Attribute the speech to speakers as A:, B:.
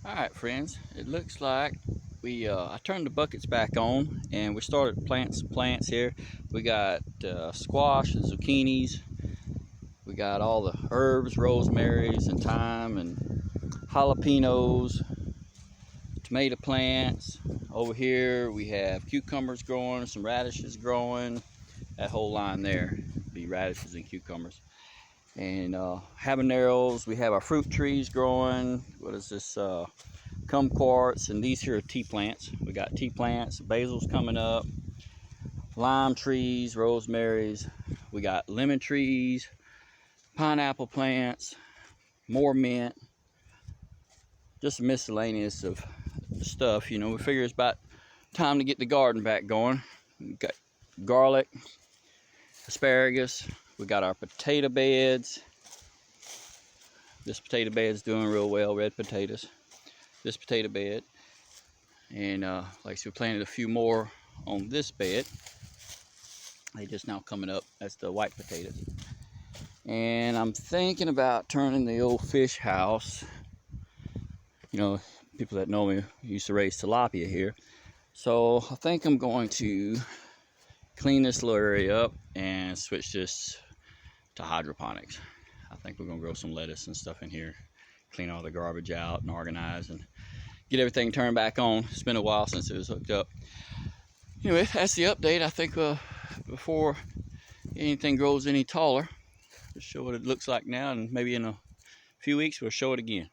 A: Alright friends, it looks like I turned the buckets back on and we started planting some plants here. We got squash and zucchinis. We got all the herbs, rosemaries and thyme and jalapenos, tomato plants. Over here we have cucumbers growing, some radishes growing. That whole line there be radishes and cucumbers. And habaneros. We have our fruit trees growing. What is this? Kumquats, and these here are tea plants. We got tea plants, basil's coming up, lime trees, rosemaries. We got lemon trees, pineapple plants, more mint, just a miscellaneous of stuff. You know, we figure it's about time to get the garden back going. We got garlic, asparagus. We got our potato beds. This potato bed's doing real well, red potatoes. This potato bed, and like I said, we planted a few more on this bed. They just now coming up. That's the white potatoes. And I'm thinking about turning the old fish house. You know, people that know me used to raise tilapia here, so I think I'm going to clean this little area up and switch this to hydroponics. I think we're gonna grow some lettuce and stuff in here, clean all the garbage out and organize and get everything turned back on. It's been a while since it was hooked up. Anyway, that's the update. I think before anything grows any taller, we'll show what it looks like now, and maybe in a few weeks we'll show it again.